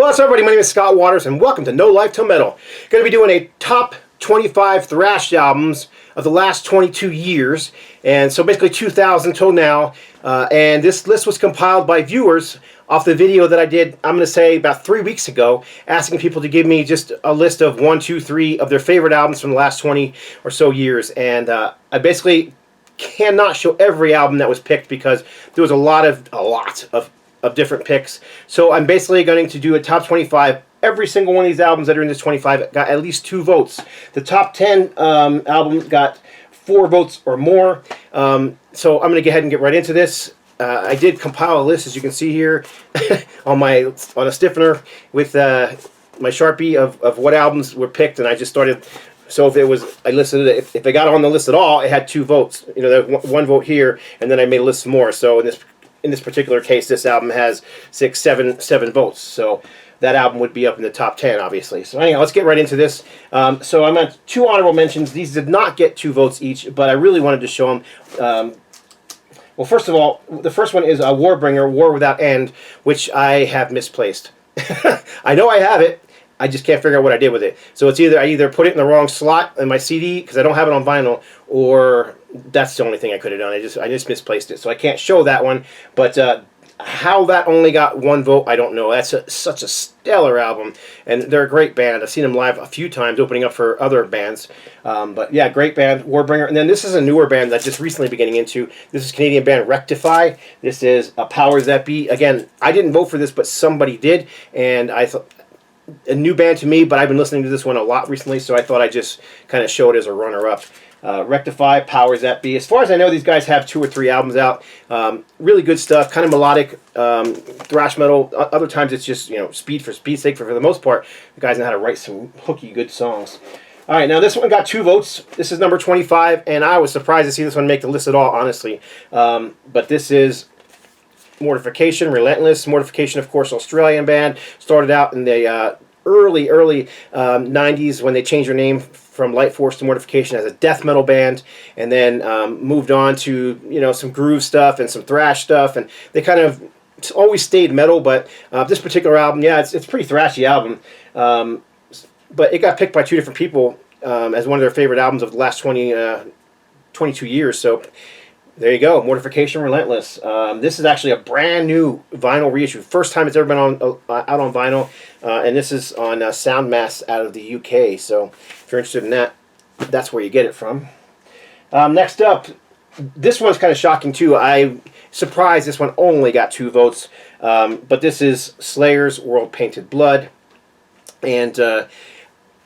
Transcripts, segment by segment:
What's up, everybody? My name is Scott Waters, and welcome to No Life Till Metal. Going to be doing a top 25 thrash albums of the last 22 years, and so basically 2000 till now. And this list was compiled by viewers off the video that I did, I'm going to say, about 3 weeks ago, asking people to give me just a list of 1, 2, 3 of their favorite albums from the last 20 or so years. And I basically cannot show every album that was picked because there was a lot of different picks. So I'm basically going to do a top 25. Every single one of these albums that are in this 25 got at least 2 votes. The top 10 albums got 4 votes or more. So I'm going to go ahead and get right into this. I did compile a list, as you can see here, on a stiffener with my Sharpie of what albums were picked, and I just started. So if it was, I listed it. If they got on the list at all, it had 2 votes. You know, there was 1 vote here, and then I made a list more. So in this particular case, this album has 7 votes. So that album would be up in the top 10, obviously. So anyhow, let's get right into this. So I'm at 2 honorable mentions. These did not get 2 votes each, but I really wanted to show them. Well, first of all, the first one is Warbringer, War Without End, which I have misplaced. I know I have it. I just can't figure out what I did with it. So it's either I either put it in the wrong slot in my CD because I don't have it on vinyl, or that's the only thing I could have done. I just misplaced it, so I can't show that one. But how that only got 1 vote, I don't know. That's such a stellar album, and they're a great band. I've seen them live a few times, opening up for other bands. But yeah, great band, Warbringer. And then this is a newer band that I just recently been getting into. This is Canadian band Rectify. This is Powers That Be. Again, I didn't vote for this, but somebody did, and I thought, a new band to me, but I've been listening to this one a lot recently, so I thought I'd just kind of show it as a runner-up. Rectify, Powers That Be. As far as I know, these guys have 2 or 3 albums out. Really good stuff, kind of melodic thrash metal. Other times it's just, you know, speed for speed's sake. For the most part, the guys know how to write some hooky, good songs. All right, now this one got 2 votes. This is number 25, and I was surprised to see this one make the list at all, honestly. But this is Mortification, Relentless. Mortification, of course, Australian band. Started out in the early 90s when they changed their name from Light Force to Mortification as a death metal band, and then moved on to, you know, some groove stuff and some thrash stuff, and they kind of always stayed metal. But this particular album, yeah, it's a pretty thrashy album, but it got picked by 2 different people as one of their favorite albums of the last 22 years. So there you go, Mortification, Relentless. This is actually a brand new vinyl reissue. First time it's ever been out on vinyl. And this is on Soundmass out of the UK. So if you're interested in that, that's where you get it from. Next up, this one's kind of shocking too. I'm surprised this one only got 2 votes. But this is Slayer's World Painted Blood. And I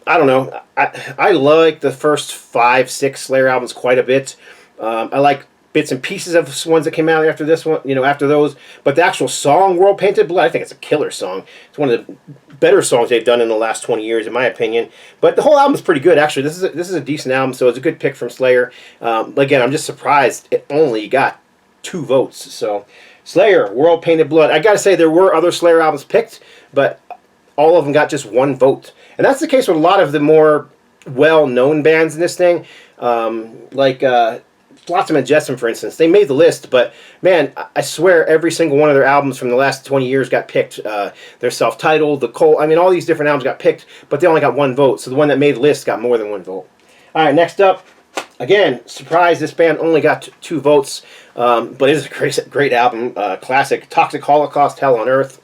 don't know. I like the first 5, 6 Slayer albums quite a bit. I like bits and pieces of ones that came out after this one, you know, after those. But the actual song, World Painted Blood, I think it's a killer song. It's one of the better songs they've done in the last 20 years, in my opinion. But the whole album is pretty good, actually. This is a decent album, so it's a good pick from Slayer. Again, I'm just surprised it only got 2 votes. So, Slayer, World Painted Blood. I gotta say, there were other Slayer albums picked, but all of them got just 1 vote. And that's the case with a lot of the more well-known bands in this thing, like FLOTSAM and JETSAM, for instance. They made the list, but man, I swear every single one of their albums from the last 20 years got picked. Their self-titled, the Cole, I mean, all these different albums got picked, but they only got 1 vote. So the one that made the list got more than 1 vote. All right, next up, again, surprise, this band only got 2 votes, but it is a great album, classic, Toxic Holocaust, Hell on Earth.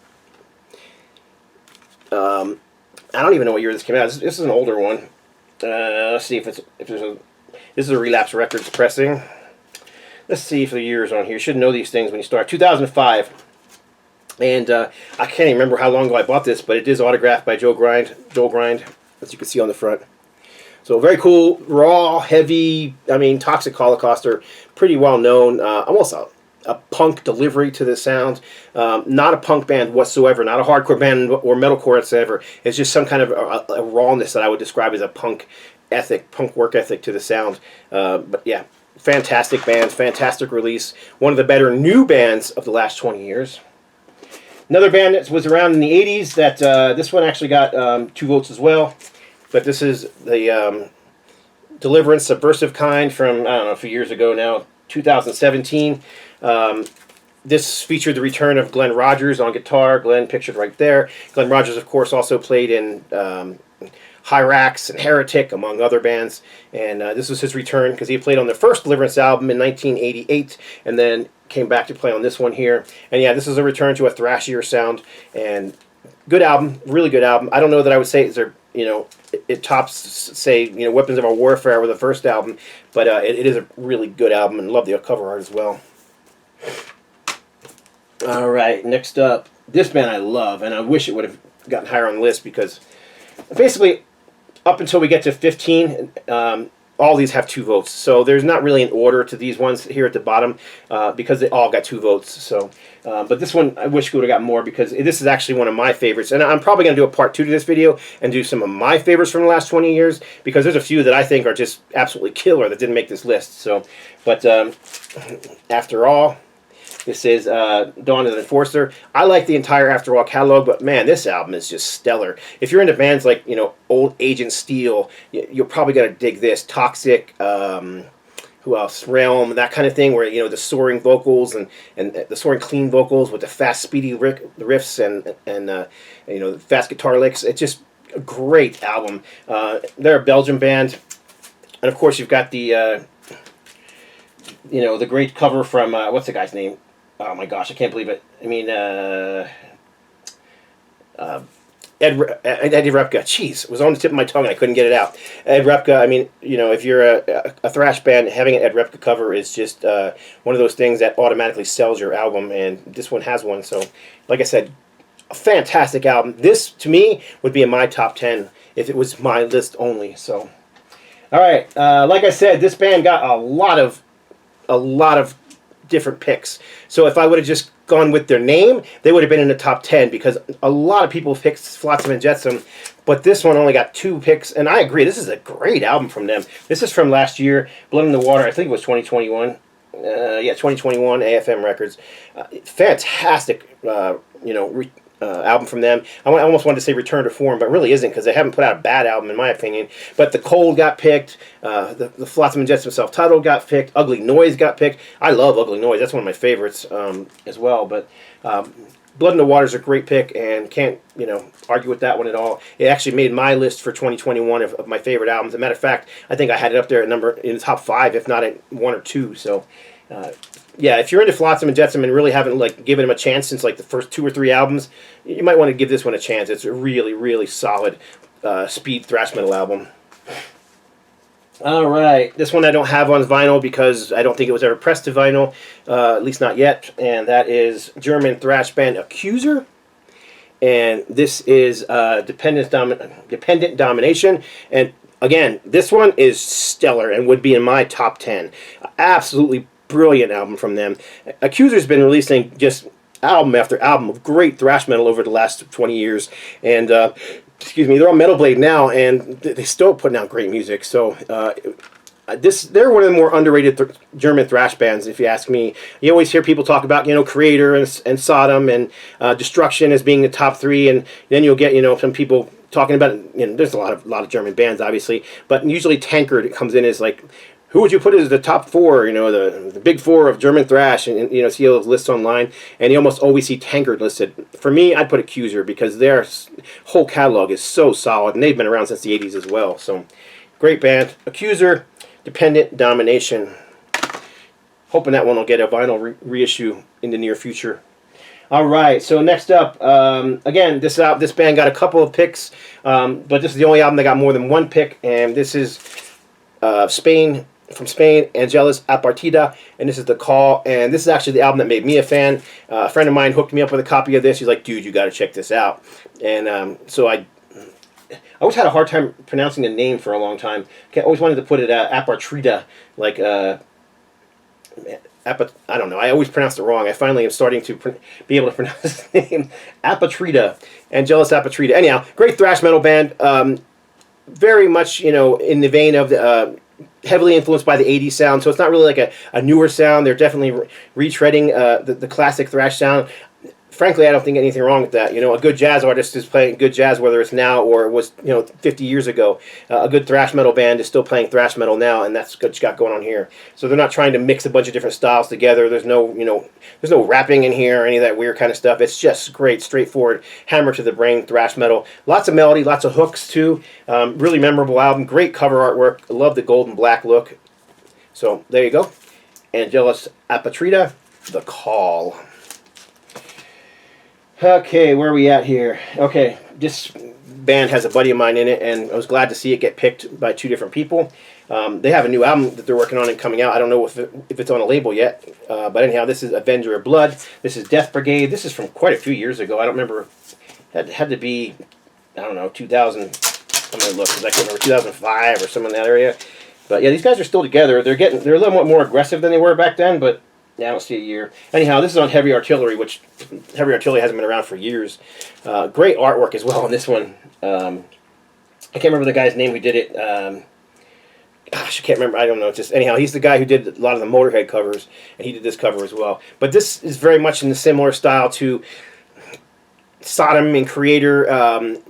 I don't even know what year this came out. This is an older one. Let's see if there's a. This is a Relapse Records pressing. Let's see if the year is on here. You should know these things when you start. 2005. And I can't even remember how long ago I bought this, but it is autographed by Joel Grind, as you can see on the front. So very cool, raw, heavy. I mean, Toxic Holocaust are pretty well known. Almost a punk delivery to the sound. Not a punk band whatsoever. Not a hardcore band or metalcore whatsoever. It's just some kind of a rawness that I would describe as a punk ethic, punk work ethic to the sound. But yeah, fantastic band, fantastic release. One of the better new bands of the last 20 years. Another band that was around in the 80s that this one actually got 2 votes as well. But this is the Deliverance, Subversive Kind from, I don't know, a few years ago now, 2017. this featured the return of Glenn Rogers on guitar. Glenn pictured right there. Glenn Rogers, of course, also played in Hyrax and Heretic, among other bands. And this was his return because he played on the first Deliverance album in 1988 and then came back to play on this one here. And yeah, this is a return to a thrashier sound. And good album, really good album. I don't know that I would say it's it tops, say, Weapons of Our Warfare with the first album, but it is a really good album, and love the cover art as well. All right, next up, this band I love, and I wish it would have gotten higher on the list because basically, up until we get to 15, all these have 2 votes. So there's not really an order to these ones here at the bottom because they all got 2 votes. So, but this one I wish we would have got more because this is actually one of my favorites. And I'm probably going to do a part 2 to this video and do some of my favorites from the last 20 years because there's a few that I think are just absolutely killer that didn't make this list. So, but after all, this is Dawn of the Enforcer. I like the entire After All catalog, but man, this album is just stellar. If you're into bands like, old Agent Steel, you're probably going to dig this. Toxic, who else? Realm, that kind of thing, where, the soaring vocals and the soaring clean vocals with the fast, speedy riffs and the fast guitar licks. It's just a great album. They're a Belgian band. And, of course, you've got the, the great cover from, what's the guy's name? Oh my gosh, I can't believe it. I mean, Eddie Repka. Jeez, it was on the tip of my tongue and I couldn't get it out. Ed Repka, I mean, if you're a thrash band, having an Ed Repka cover is just one of those things that automatically sells your album, and this one has one. So, like I said, a fantastic album. This, to me, would be in my top 10 if it was my list only. So, all right, like I said, this band got a lot of different picks. So if I would have just gone with their name, they would have been in the top 10 because a lot of people picked Flotsam and Jetsam, but this one only got 2 picks, and I agree, this is a great album from them. This is from last year, Blood in the Water, I think it was 2021. Yeah, 2021, AFM Records. Fantastic, album from them. I almost wanted to say Return to Form, but really isn't because they haven't put out a bad album in my opinion. But The Cold got picked, the Flotsam and Jetsam self-titled got picked, Ugly Noise got picked. I love Ugly Noise, that's one of my favorites as well. But Blood in the Water is a great pick and can't argue with that one at all. It actually made my list for 2021 of my favorite albums. As a matter of fact, I think I had it up there at in the top 5, if not at 1 or 2. So yeah, if you're into Flotsam and Jetsam and really haven't given them a chance since the first 2 or 3 albums, you might want to give this one a chance. It's a really, really solid speed thrash metal album. All right, this one I don't have on vinyl because I don't think it was ever pressed to vinyl, at least not yet, and that is German thrash band ACCUSER. And this is Dependent Domination, and again, this one is stellar and would be in my top 10. Absolutely brilliant album from them. ACCUSER's been releasing just album after album of great thrash metal over the last 20 years, and excuse me, they're on Metal Blade now, and they still putting out great music. So they're one of the more underrated German thrash bands, if you ask me. You always hear people talk about KREATOR and SODOM and Destruction as being the top 3, and then you'll get some people talking about there's a lot of German bands obviously, but usually Tankard comes in as who would you put as the top 4, the big 4 of German thrash, and see those lists online, and you almost always see Tankard listed. For me, I'd put ACCUSER because their whole catalog is so solid, and they've been around since the 80s as well. So, great band. ACCUSER, Dependent Domination. Hoping that one will get a vinyl reissue in the near future. All right, so next up, again, this band got a couple of picks, but this is the only album that got more than 1 pick, and this is Spain. From Spain, Angelus, APATRIDA, and this is The Call, and this is actually the album that made me a fan. A friend of mine hooked me up with a copy of this. He's like, dude, you got to check this out. And so I always had a hard time pronouncing the name for a long time. I always wanted to put it APATRIDA, I don't know. I always pronounced it wrong. I finally am starting to be able to pronounce his name. APATRIDA, Angelus APATRIDA. Anyhow, great thrash metal band. Very much, in the vein of the heavily influenced by the 80s sound, so it's not really a newer sound. They're definitely retreading the classic thrash sound. frankly, I don't think anything wrong with that. You know, a good jazz artist is playing good jazz, whether it's now or it was, you know, 50 years ago. A good thrash metal band is still playing thrash metal now, and that's what you got going on here. So they're not trying to mix a bunch of different styles together. There's no, you know, there's no rapping in here or any of that weird kind of stuff. It's just great, straightforward, hammer to the brain thrash metal. Lots of melody, lots of hooks too. Really memorable album. Great cover artwork. I love the gold and black look. So there you go. Angelus APATRIDA, The Call. Okay, where are we at here? Okay, this band has a buddy of mine in it, and I was glad to see it get picked by 2 different people. They have a new album that they're working on and coming out. I don't know if it's on a label yet, but anyhow, this is Avenger of Blood. This is Death Brigade. This is from quite a few years ago. I don't remember. It had to be, I don't know, 2000. I'm going to look because I can't remember, 2005 or something in that area. But yeah, these guys are still together. They're a little bit more aggressive than they were back then, but yeah, I don't see a year. Anyhow, this is on Heavy Artillery, which Heavy Artillery hasn't been around for years. Great artwork as well on this one. I can't remember the guy's name who did it. Gosh, I can't remember. I don't know. Just anyhow, he's the guy who did a lot of the Motorhead covers, and he did this cover as well. But this is very much in the similar style to SODOM and KREATOR.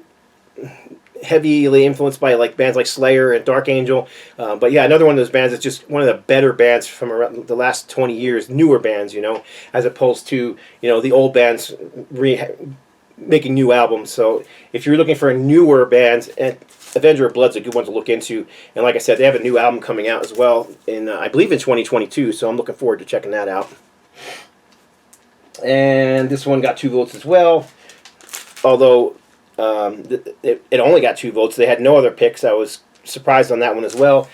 Heavily influenced by like bands like Slayer and Dark Angel, but yeah, another one of those bands that's just one of the better bands from around the last 20 years, newer bands, you know, as opposed to, you know, the old bands making new albums. So if you're looking for a newer band, and Avenger of Blood's a good one to look into. And like I said, they have a new album coming out as well in I believe in 2022, so I'm looking forward to checking that out. And this one got 2 votes as well, although it only got 2 votes. They had no other picks. I was surprised on that one as well.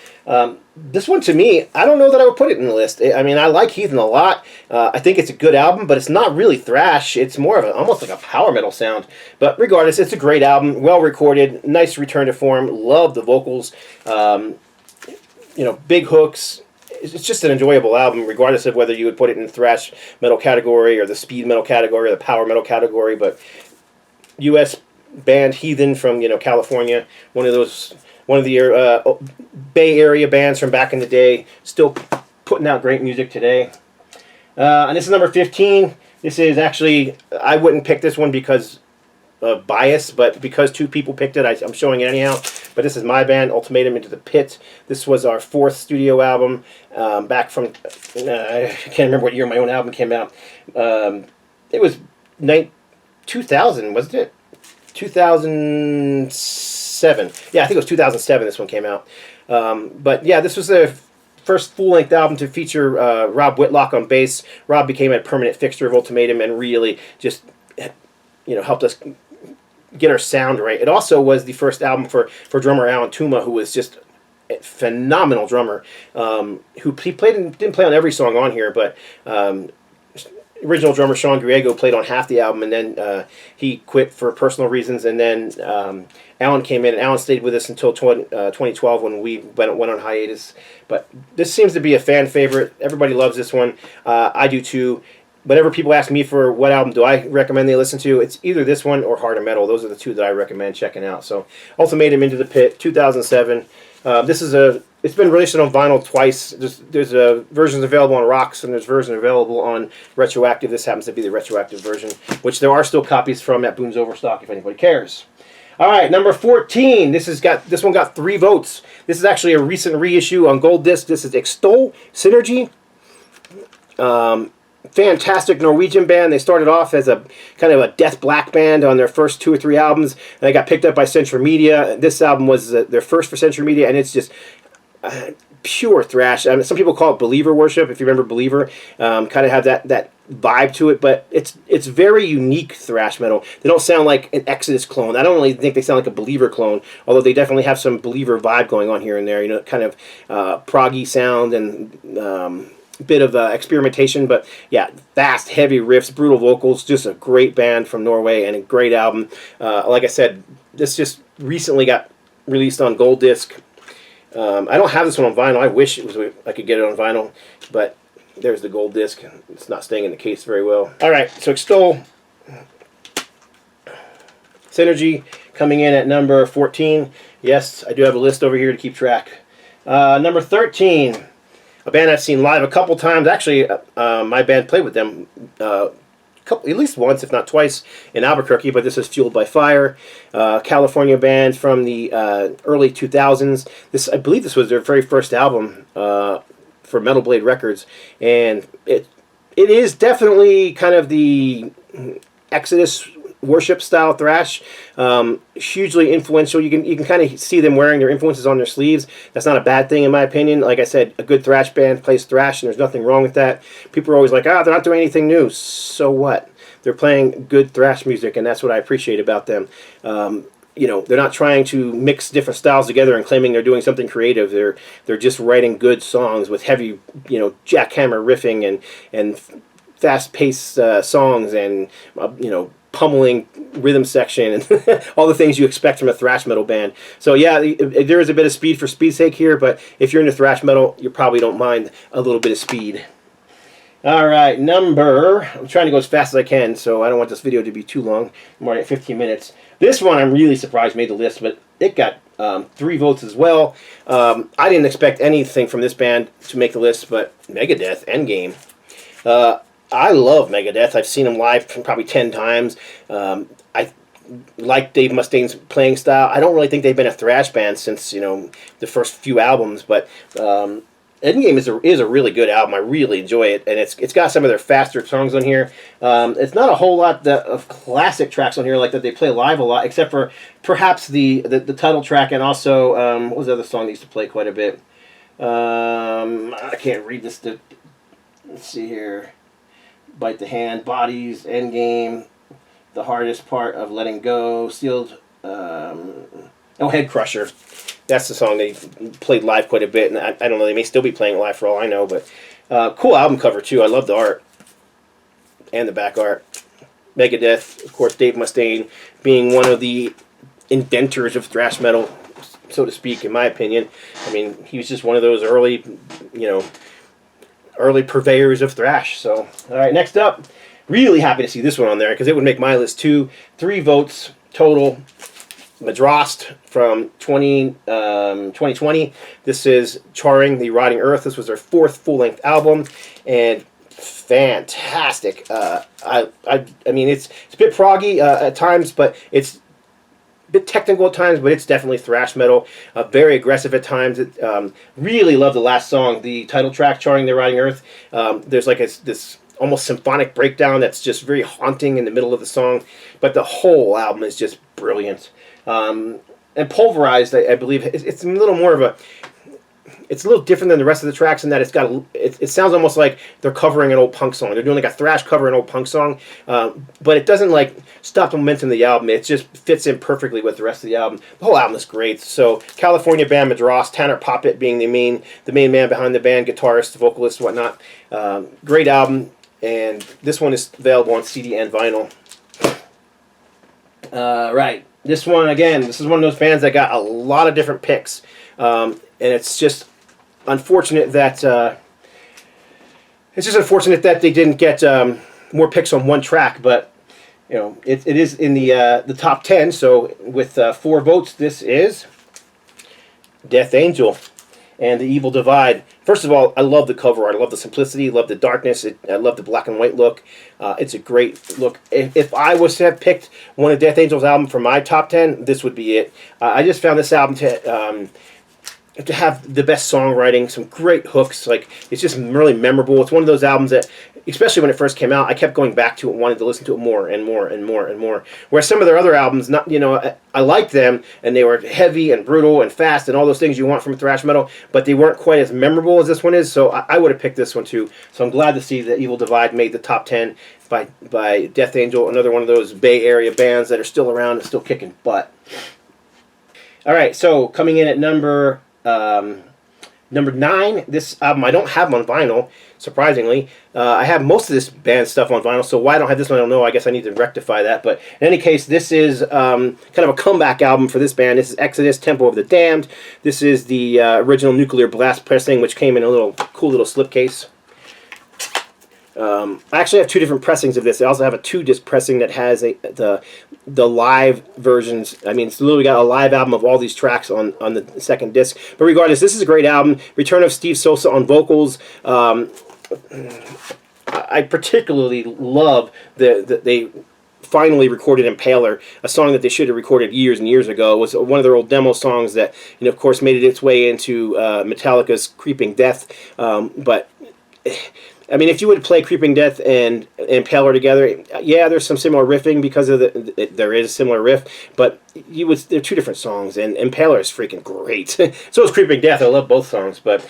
This one, to me, I don't know that I would put it in the list. I mean, I like Heathen a lot. I think it's a good album, but it's not really thrash. It's more of almost like a power metal sound. But regardless, it's a great album, well recorded, nice return to form. Love the vocals. You know, big hooks. It's just an enjoyable album, regardless of whether you would put it in the thrash metal category or the speed metal category or the power metal category. But U.S. band Heathen from, you know, California, one of the Bay Area bands from back in the day, still putting out great music today. And this is number 15. This is actually, I wouldn't pick this one because of bias, but because 2 people picked it, I'm showing it anyhow. But this is my band, Ultimatum Into the Pit. This was our 4th studio album, back from, I can't remember what year my own album came out. It was 2000, wasn't it? 2007. Yeah, I think it was 2007 this one came out. But yeah, this was the first full-length album to feature Rob Whitlock on bass. Rob became a permanent fixture of Ultimatum and really just, you know, helped us get our sound right. It also was the first album for drummer Alan Tuma, who was just a phenomenal drummer. He didn't play on every song on here, but original drummer Sean Griego played on half the album, and then he quit for personal reasons, and then Alan came in, and Alan stayed with us until 2012 when we went on hiatus. But this seems to be a fan favorite. Everybody loves this one. I do too. Whenever people ask me for what album do I recommend they listen to, it's either this one or Heart of Metal. Those are the 2 that I recommend checking out. So Ultimatum Into the Pit, 2007. It's been released on vinyl twice. There's versions available on Rocks, and there's versions available on Retroactive. This happens to be the Retroactive version, which there are still copies from at Boone's Overstock if anybody cares. All right, number 14. This one got 3 votes. This is actually a recent reissue on gold disc. This is EXTOL Synergy. Fantastic Norwegian band. They started off as a kind of a death black band on their first 2 or 3 albums, and they got picked up by Century Media. This album was their first for Century Media, and it's just pure thrash. I mean, some people call it Believer Worship, if you remember Believer. Kind of have that vibe to it, but it's very unique thrash metal. They don't sound like an Exodus clone. I don't really think they sound like a Believer clone, although they definitely have some Believer vibe going on here and there. You know, kind of proggy sound and bit of experimentation, but yeah, fast, heavy riffs, brutal vocals. Just a great band from Norway and a great album. Like I said, this just recently got released on gold disc. I don't have this one on vinyl. I wish I could get it on vinyl, but there's the gold disc. It's not staying in the case very well. All right, so EXTOL Synergy coming in at number 14. Yes, I do have a list over here to keep track. Number 13. A band I've seen live a couple times. Actually, my band played with them at least once, if not twice, in Albuquerque, but this is Fueled by Fire, California band from the early 2000s. I believe this was their very first album for Metal Blade Records, and it is definitely kind of the Exodus worship style thrash, hugely influential. You can kind of see them wearing their influences on their sleeves. That's not a bad thing in my opinion. Like I said, a good thrash band plays thrash, and there's nothing wrong with that. People are always like, they're not doing anything new. So what? They're playing good thrash music, and that's what I appreciate about them. You know, they're not trying to mix different styles together and claiming they're doing something creative. They're just writing good songs with heavy, you know, jackhammer riffing and fast-paced songs, and you know, pummeling rhythm section and all the things you expect from a thrash metal band. So yeah, there is a bit of speed for speed's sake here, but if you're into thrash metal, you probably don't mind a little bit of speed. Alright, I'm trying to go as fast as I can, so I don't want this video to be too long. I'm already at 15 minutes. This one I'm really surprised made the list, but it got 3 votes as well. I didn't expect anything from this band to make the list, but Megadeth, Endgame. I love Megadeth. I've seen them live probably 10 times. I like Dave Mustaine's playing style. I don't really think they've been a thrash band since, you know, the first few albums, but Endgame is a really good album. I really enjoy it, and it's got some of their faster songs on here. It's not a whole lot of classic tracks on here like that they play live a lot, except for perhaps the title track, and also what was the other song they used to play quite a bit? I can't read this. Let's see here. Bite the Hand, Bodies, Endgame, The Hardest Part of Letting Go, Sealed, Head Crusher. That's the song they played live quite a bit, and I don't know, they may still be playing it live for all I know, but cool album cover too. I love the art and the back art. Megadeth, of course, Dave Mustaine being one of the inventors of thrash metal, so to speak, in my opinion. I mean, he was just one of those early, you know, early purveyors of thrash. So, all right, next up, really happy to see this one on there because it would make my list too. 3 votes total. Madrost from 2020. This is Charring, the Rotting Earth. This was their 4th full-length album, and fantastic. I mean, it's a bit proggy at times, but it's a bit technical at times, but it's definitely thrash metal. Very aggressive at times. Really love the last song, the title track, Charring the Rotting Earth. There's like this almost symphonic breakdown that's just very haunting in the middle of the song, but the whole album is just brilliant. And Pulverized, I believe, it's a little more of a... It's a little different than the rest of the tracks in that it sounds almost like they're covering an old punk song. They're doing like a thrash cover of an old punk song, but it doesn't like stop the momentum of the album. It just fits in perfectly with the rest of the album. The whole album is great. So California band Madrost, Tanner Poppet being the main man behind the band, guitarist, vocalist, whatnot. Great album, and this one is available on CD and vinyl. Right, this one again. This is one of those bands that got a lot of different picks, and it's just unfortunate that they didn't get more picks on one track, but you know it is in the top 10. So with 4 votes, this is Death Angel and the Evil Divide. First of all, I love the cover art. I love the simplicity. I love the darkness. I love the black and white look. It's a great look. If I was to have picked one of Death Angel's album for my top 10, this would be it. I just found this album to have the best songwriting, some great hooks. Like, it's just really memorable. It's one of those albums that, especially when it first came out, I kept going back to it, wanted to listen to it more and more and more and more. Whereas some of their other albums, not, you know, I liked them, and they were heavy and brutal and fast and all those things you want from thrash metal, but they weren't quite as memorable as this one is. So I would have picked this one too. So I'm glad to see that Evil Divide made the top 10 by Death Angel, another one of those Bay Area bands that are still around and still kicking butt. All right, so coming in at number 9, this album I don't have on vinyl, surprisingly. I have most of this band stuff on vinyl, so why I don't have this one I don't know. I guess I need to rectify that. But in any case, this is kind of a comeback album for this band. This is Exodus, Temple of the Damned. This is the original Nuclear Blast pressing, which came in a cool little slipcase. I actually have 2 different pressings of this. I also have a 2-disc pressing that has the live versions. I mean, it's literally got a live album of all these tracks on the 2nd disc. But regardless, this is a great album. Return of Steve Sosa on vocals. I I particularly love they finally recorded Impaler, a song that they should have recorded years and years ago. It was one of their old demo songs that, you know, of course, made its way into Metallica's Creeping Death. But I mean, if you would play Creeping Death and Impaler together, yeah, there's some similar riffing because of there is a similar riff, but they're two different songs, and Impaler is freaking great. So is Creeping Death. I love both songs, but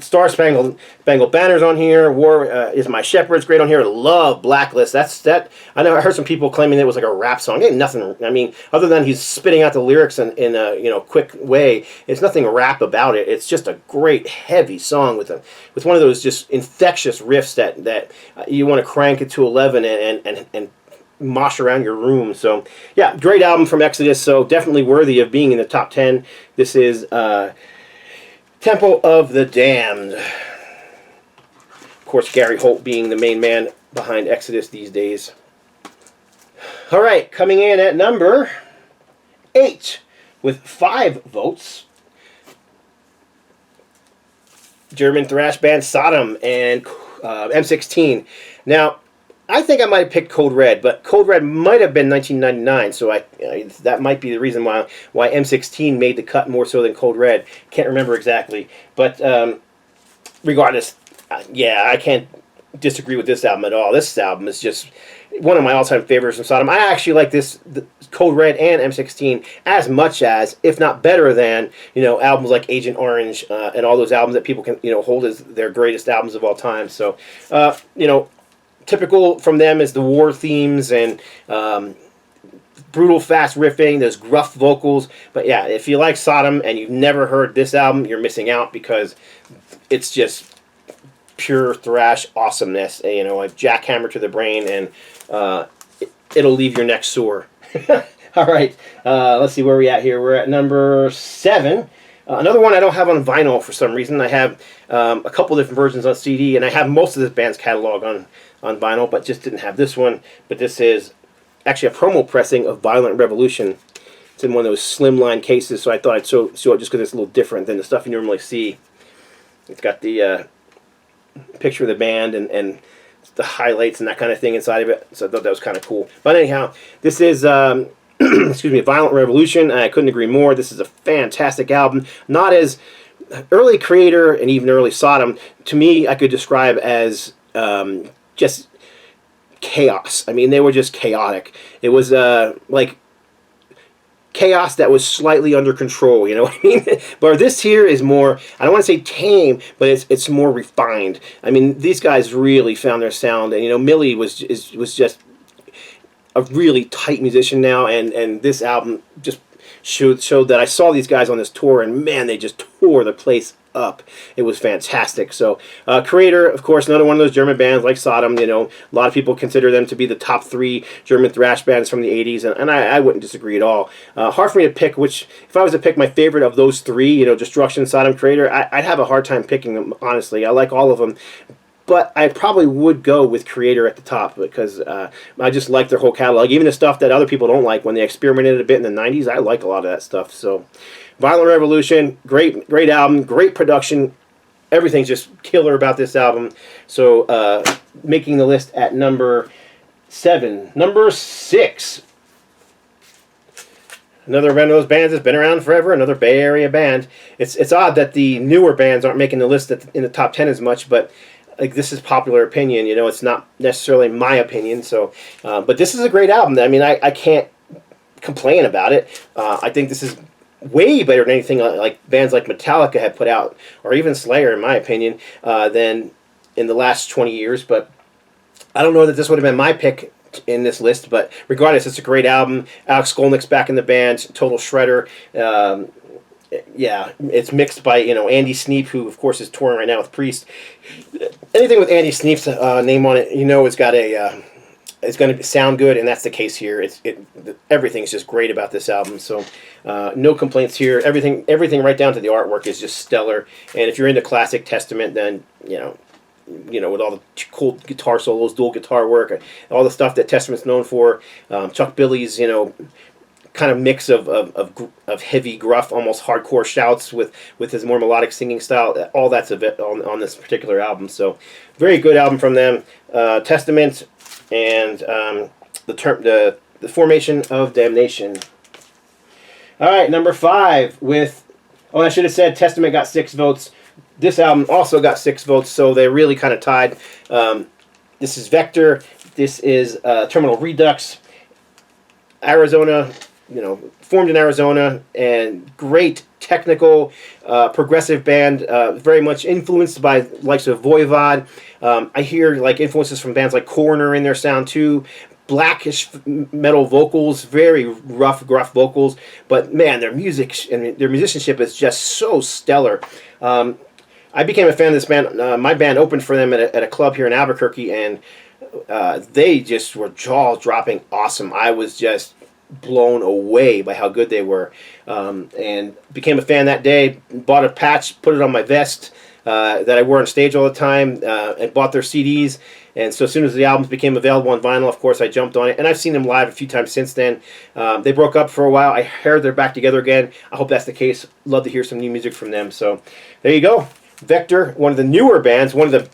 Star Spangled Banner's on here. War is My Shepherd's great on here. Love Blacklist. I know I heard some people claiming it was like a rap song. It ain't nothing. I mean, other than he's spitting out the lyrics in a, you know, quick way, there's nothing rap about it. It's just a great heavy song with one of those just infectious riffs that you want to crank it to 11 and mosh around your room. So yeah, great album from Exodus, so definitely worthy of being in the top 10. This is Temple of the Damned. Of course, Gary Holt being the main man behind Exodus these days. Alright, coming in at number 8 with 5 votes, German thrash band SODOM and M16. Now, I think I might have picked Code Red, but Code Red might have been 1999, so that might be the reason why M16 made the cut more so than Code Red. Can't remember exactly, but regardless, yeah, I can't disagree with this album at all. This album is just one of my all-time favorites from SODOM. I actually like the Code Red and M16 as much as, if not better than, you know, albums like Agent Orange and all those albums that people can, you know, hold as their greatest albums of all time. So, you know, typical from them is the war themes and brutal fast riffing, those gruff vocals. But yeah, if you like SODOM and you've never heard this album, you're missing out, because it's just pure thrash awesomeness, you know, a jackhammer to the brain, and it'll leave your neck sore. All right, let's see where we're at here. We're at number 7. Another one I don't have on vinyl for some reason. I have a couple different versions on CD, and I have most of this band's catalog on vinyl, but just didn't have this one. But this is actually a promo pressing of Violent Revolution. It's in one of those slimline cases, so I thought I'd show it just because it's a little different than the stuff you normally see. It's got the picture of the band and the highlights and that kind of thing inside of it, so I thought that was kind of cool. But anyhow, this is excuse me, Violent Revolution. I couldn't agree more. This is a fantastic album. Not as early Kreator and even early SODOM, to me, I could describe as just chaos. I mean, they were just chaotic. It was like chaos that was slightly under control, you know what I mean? But this here is more, I don't want to say tame, but it's more refined. I mean, these guys really found their sound, and you know, Millie was just a really tight musician now, and this album just showed that. I saw these guys on this tour, and man, they just tore the place up. It was fantastic. So Kreator, of course, another one of those German bands like SODOM. You know, a lot of people consider them to be the top 3 German thrash bands from the 80s, and I wouldn't disagree at all. Hard for me to pick which, if I was to pick my favorite of those 3, you know, Destruction, SODOM, Kreator, I'd have a hard time picking them, honestly. I like all of them, but I probably would go with Kreator at the top, because I just like their whole catalog. Even the stuff that other people don't like, when they experimented a bit in the 90s, I like a lot of that stuff. So Violent Revolution, great album, great production. Everything's just killer about this album. So making the list at number 7. Number 6. Another one of those bands that's been around forever, another Bay Area band. It's odd that the newer bands aren't making the list in the top 10 as much, but like, this is popular opinion, you know, it's not necessarily my opinion. So, but this is a great album. I mean, I can't complain about it. I think this is way better than anything like bands like Metallica have put out, or even Slayer, in my opinion, than in the last 20 years. But I don't know that this would have been my pick in this list, but regardless, it's a great album. Alex Skolnick's back in the band, total shredder. Yeah, it's mixed by, you know, Andy Sneap, who of course is touring right now with Priest. Anything with Andy Sneap's name on it, you know, it's got a it's going to sound good, and that's the case here. Everything's just great about this album. So no complaints here. Everything right down to the artwork is just stellar. And if you're into classic Testament, then you know, with all the cool guitar solos, dual guitar work, all the stuff that Testament's known for, Chuck Billy's, you know, kind of mix of heavy, gruff, almost hardcore shouts with his more melodic singing style. All that's a bit on this particular album. So very good album from them. Testament and the Formation of Damnation. All right, number 5 with, oh, I should have said Testament got 6 votes. This album also got 6 votes, so they really kind of tied. This is VEKTOR. This is Terminal Redux. Arizona, formed in Arizona, and great technical, progressive band, very much influenced by likes of Voivod. I hear like influences from bands like Coroner in their sound too. Blackish metal vocals, very rough, gruff vocals, but man, their music and their musicianship is just so stellar. I became a fan of this band. My band opened for them at a club here in Albuquerque, and they just were jaw-dropping awesome. I was just blown away by how good they were, and became a fan that day. Bought a patch, put it on my vest that I wore on stage all the time, and bought their CDs. And so as soon as the albums became available on vinyl, of course, I jumped on it. And I've seen them live a few times since then. They broke up for a while. I heard they're back together again. I hope that's the case. Love to hear some new music from them. So there you go. VEKTOR, one of the newer bands, one of the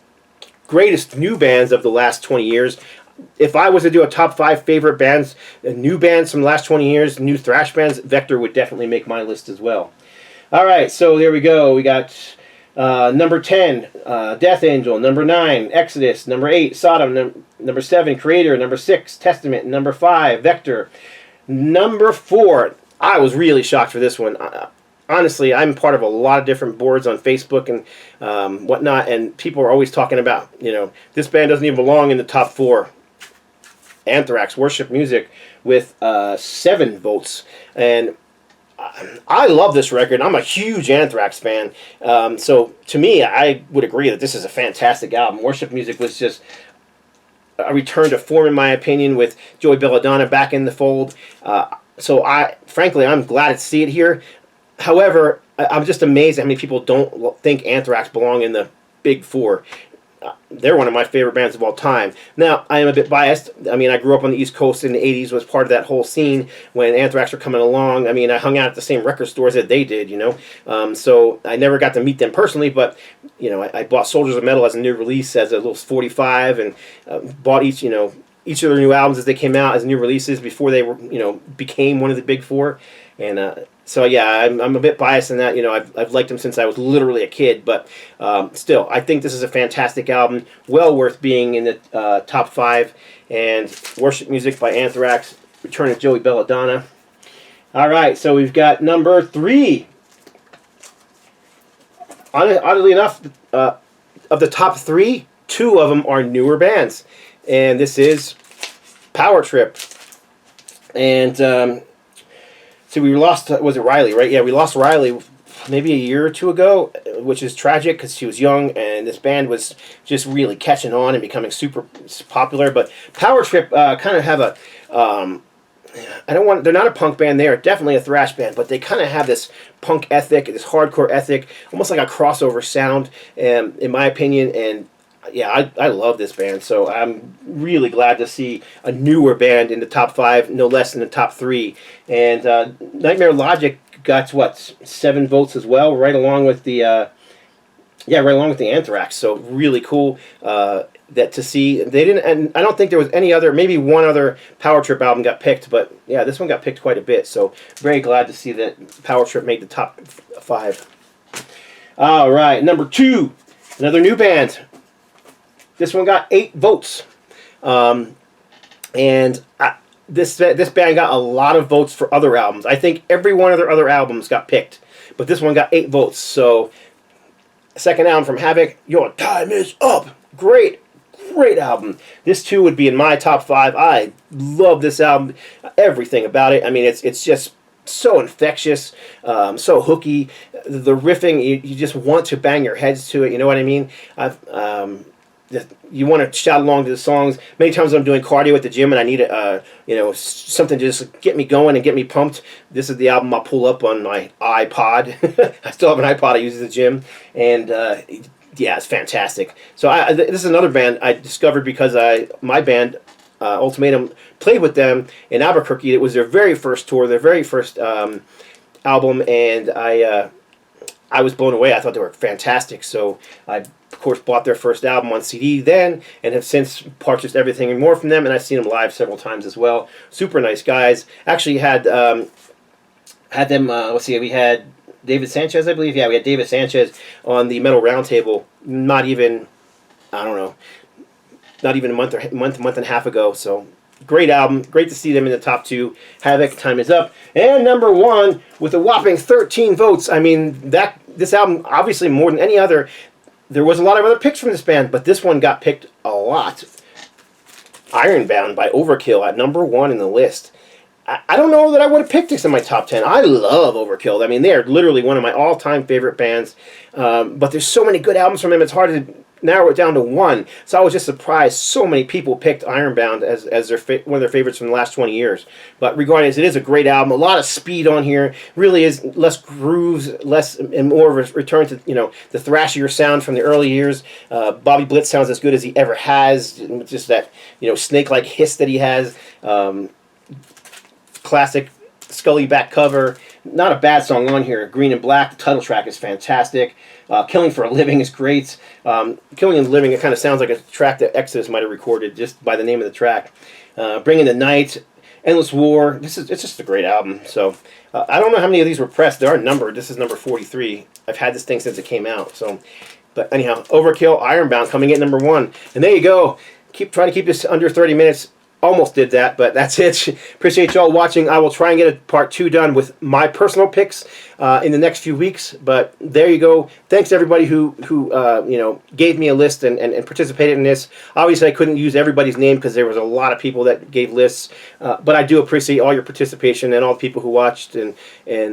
greatest new bands of the last 20 years. If I was to do a top 5 favorite bands, new bands from the last 20 years, new thrash bands, VEKTOR would definitely make my list as well. All right, so there we go. We got number 10, Death Angel. Number 9, Exodus. Number 8, Sodom. Number 7, Creator. Number 6, Testament. Number 5, VEKTOR. Number 4, I was really shocked for this one. Honestly, I'm part of a lot of different boards on Facebook and whatnot, and people are always talking about, this band doesn't even belong in the top 4. ANTHRAX-WORSHIP Music with 7 votes. And I love this record. I'm a huge Anthrax fan. So to me, I would agree that this is a fantastic album. Worship Music was just a return to form, in my opinion, with Joey Belladonna back in the fold. So frankly, I'm glad to see it here. However, I'm just amazed at how many people don't think Anthrax belong in the big 4. They're one of my favorite bands of all time. Now, I am a bit biased. I mean, I grew up on the East Coast in the 80s, was part of that whole scene when Anthrax were coming along. I mean, I hung out at the same record stores that they did, So I never got to meet them personally, but, I bought Soldiers of Metal as a new release, as a little 45, and bought each of their new albums as they came out as new releases before they were, became one of the big 4. And so yeah, I'm a bit biased in that. I've liked them since I was literally a kid, but still, I think this is a fantastic album, well worth being in the top 5. And Worship Music by Anthrax, Return of Joey Belladonna. All right, so we've got number 3. Oddly enough, of the top 3, 2 of them are newer bands, and this is Power Trip. And so we lost, was it Riley, right? Yeah, we lost Riley maybe a year or 2 ago, which is tragic because she was young and this band was just really catching on and becoming super popular. But Power Trip kind of have a, they're not a punk band, they're definitely a thrash band, but they kind of have this punk ethic, this hardcore ethic, almost like a crossover sound, in my opinion. And yeah, I love this band, so I'm really glad to see a newer band in the top 5, no less than the top 3. And Nightmare Logic got, 7 votes as well, right along with the Anthrax. So really cool that to see. They didn't, and I don't think there was any other, maybe one other Power Trip album got picked, but yeah, this one got picked quite a bit. So very glad to see that Power Trip made the top 5. All right, number 2, another new band. This one got 8 votes, and this band got a lot of votes for other albums. I think every one of their other albums got picked, but this one got 8 votes. So, second album from HAVOK, Your Time Is Up. Great album. This too would be in my top 5. I love this album, everything about it. I mean, it's just so infectious, so hooky. The riffing, you just want to bang your heads to it. You know what I mean? You want to shout along to the songs. Many times when I'm doing cardio at the gym and I need something to just get me going and get me pumped, this is the album I'll pull up on my iPod. I still have an iPod I use at the gym, and yeah, it's fantastic. So this is another band I discovered because my band Ultimatum played with them in Albuquerque. It was their very first tour, their very first album, and I was blown away. I thought they were fantastic. So I, of course, bought their first album on CD then, and have since purchased everything and more from them. And I've seen them live several times as well. Super nice guys. Actually had them. Let's see, we had David Sanchez, I believe. Yeah, we had David Sanchez on the Metal Roundtable. Not even, I don't know, not even a month and a half ago. So great album. Great to see them in the top 2. HAVOK, Time Is Up. And number 1 with a whopping 13 votes. I mean, this album, obviously more than any other, there was a lot of other picks from this band, but this one got picked a lot. Ironbound by Overkill at number 1 in the list. I don't know that I would have picked this in my top 10. I love Overkill. I mean, they are literally one of my all-time favorite bands. But there's so many good albums from them, it's hard to narrow it down to one. So I was just surprised so many people picked Ironbound as one of their favorites from the last 20 years. But regardless, it is a great album. A lot of speed on here. Really is less grooves, less and more of a return to, you know, the thrashier sound from the early years. Bobby Blitz sounds as good as he ever has. Just that, you know, snake-like hiss that he has. Classic Scully back cover. Not a bad song on here. Green and Black, the title track is fantastic. Killing for a Living is great. Killing and Living, it kind of sounds like a track that Exodus might have recorded just by the name of the track. Bringing the Night, Endless War. It's just a great album. So I don't know how many of these were pressed. They are numbered. This is number 43. I've had this thing since it came out. So, but anyhow, Overkill, Ironbound coming in number 1. And there you go. Try to keep this under 30 minutes. Almost did that, but that's it. Appreciate y'all watching. I will try and get a part 2 done with my personal picks in the next few weeks. But there you go. Thanks to everybody who you know, gave me a list and participated in this. Obviously, I couldn't use everybody's name because there was a lot of people that gave lists. But I do appreciate all your participation and all the people who watched and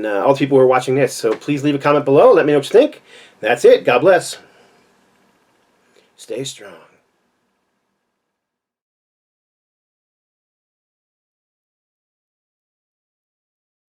all the people who are watching this. So please leave a comment below. Let me know what you think. That's it. God bless. Stay strong.